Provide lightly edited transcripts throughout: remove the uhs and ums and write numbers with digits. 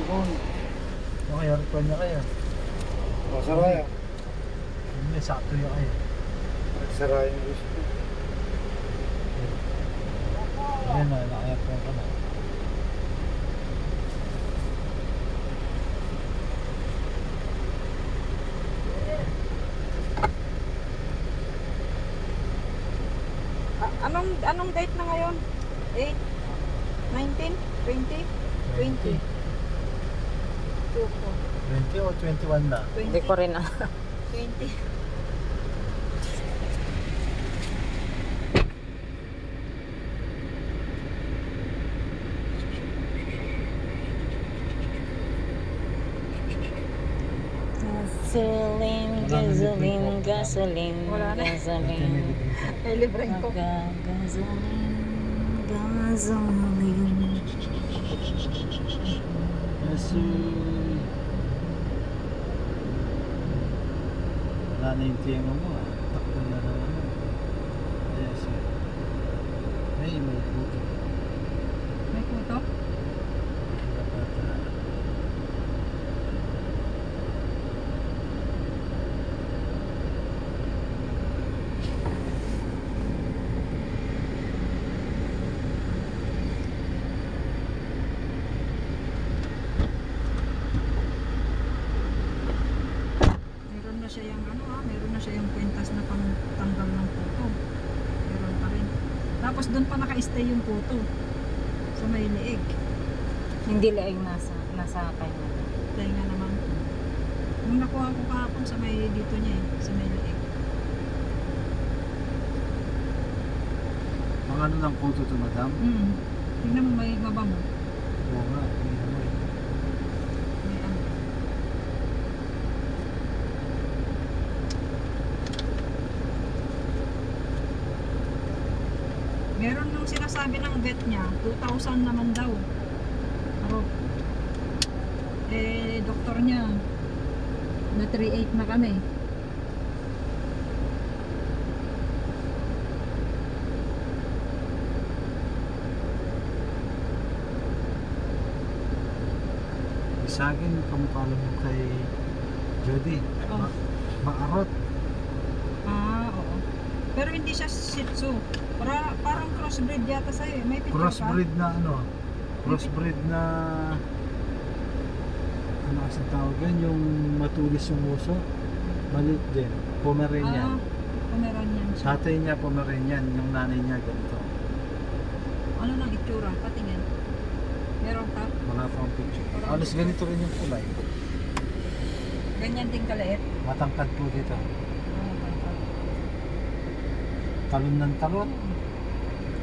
cellphone. Okay, record na kayo. Masaraya. Hindi, sakto yung kayo. Nagsaraya yung gusto. Ayan na, naka-aircon ka na. Anong date na ngayon? 8, 19, 20, 20. 20 o 21 na? 20. Hindi ko rin 20. Gasoline, gasoline, Wala na. gasoline. Ay, libre ko. Gasoline, gasoline. Kasi wala na yung tema mo ah. Takbo na naman. Yes. May puto. May kuto? Meron na siya yung meron na siya yung kwintas na pangtanggal ng puto. Meron pa rin. Tapos doon pa naka-stay yung puto. Sa may liig. Hindi laing nasa kanya. Dahil nga naman. Nung nakuha ko kahapon sa may dito niya sa may liig. Mga ano ng puto to, madam? Tingnan mo may mabango. Oo nga, may amoy. May ano. Meron nung sinasabi ng vet niya, 2,000 naman daw. Pero, doktor niya, na 3,800 na kami. Sa akin, kamukha lang mo kay Jody. Oh. Maarot. Oo. Pero hindi siya Shih Tzu. Parang crossbreed yata sa'yo. May picture Crossbreed na ano? Crossbreed na ano kasi tawag yan? Yung matulis yung uso. Maliit din. Pomeranian. Pomeranian siya. Tatay niya Pomeranian. Yung nanay niya ganito. Ano nang itsura? Patingin. Meron ka? Wala pang picture. Alos ganito rin yung kulay. Ganyan din kaliit. Matangkad po dito. Talon ng talon.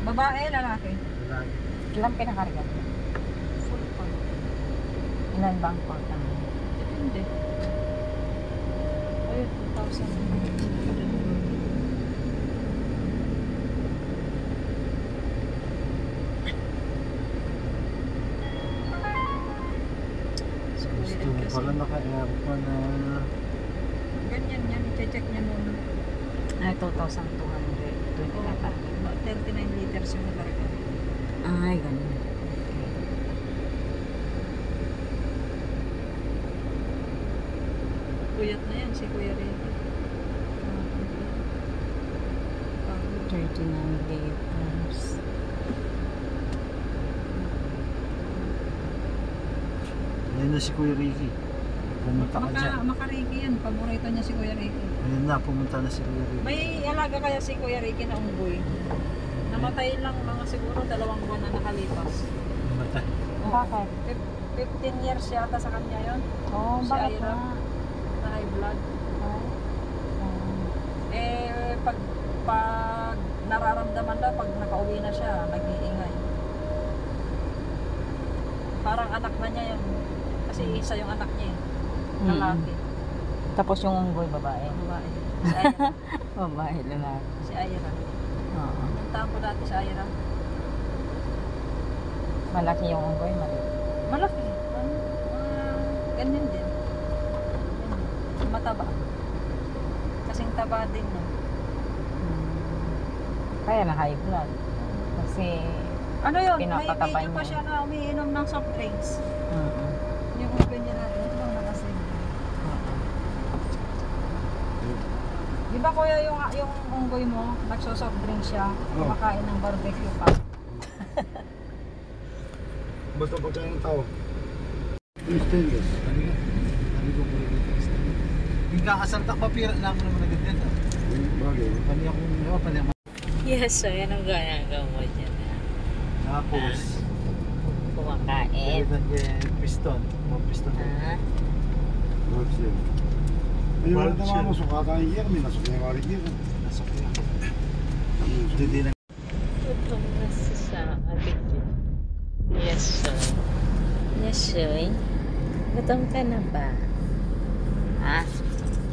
Babae, lalaki. Lagi. Ilang pinakarga? Full pa. Ilan ba ang kota? Depende. Ayun, 2,000. Gusto mo pala naka-aircon na Ganyan yan, check niya muna. Ay, 2,220 na pa. 39 liters yung nakarga. Ay, ganun. Kuyat na yan, si Kuya Ricky. 39 liters. Ayun na si Kuya Ricky. Pumunta ka dyan. Makariki yan, paborito niya si Kuya Ricky. Ayun na, pumunta na si Kuya Ricky. May alaga kaya si Kuya Ricky na unggoy. Namatay lang mga siguro 2 buwan na nakalipas. Pumunta. Bakit? 15 years yata sa kanya yon. Oh, Si bakit Ira. na? Na high blood. Oh. Pag nararamdaman daw, pag nakauwi na siya, nag-iingay. Parang anak na niya yun. Kasi isa yung anak niya eh. Lalaki. Tapos yung unggoy, babae. Babae. Si Ira. Babae, lalaki. Si Ira. Oo. Puntahan ko dati si Ira. Malaki yung unggoy, maliit. Malaki. Ganyan din. Mataba. Kasing taba din no. Kaya na high blood. Kasi Ano yun? May Pinapatabay video pa niya. siya na umiinom ng soft drinks. mm Di ba kuya yung unggoy mo, nagsosoft drink siya, Oo. kumakain ng barbecue pa. Basta pagkain ng tao. Yung stainless. Ano ko po yung kakasaltak papira na ako naman agad yan. Bagay. Pani akong, pani ako. Yes, so yan ang ginagawa mo dyan. Tapos, Kumakain. pilitan yung piston. Mga piston. Ah, Works yun. Ayun, wala Works naman yun. mo, sukatan yung year, may nasok na yung warig year. Nasok yan. Ayun, Hindi na. tutong na sa ating dyan. Yes, so. Yes, so. Gutom ka na ba? Ha?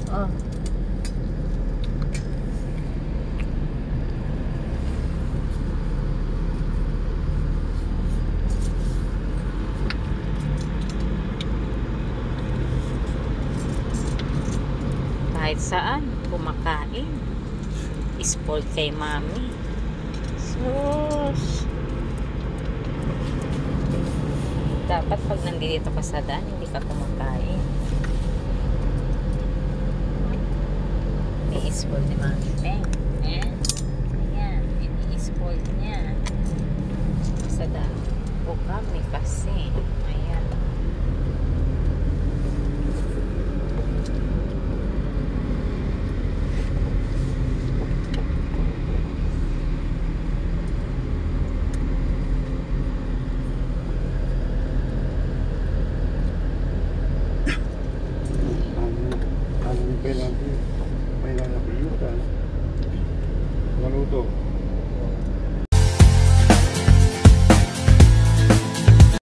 Oh. Kahit saan, kumakain. Spoiled kay mami. Sus. Dapat pag nandito ka sa daan, hindi ka kumakain. I-spoil ni mami. Ayan. Ayan. I-spoil niya. Sa daan. O kami kasi.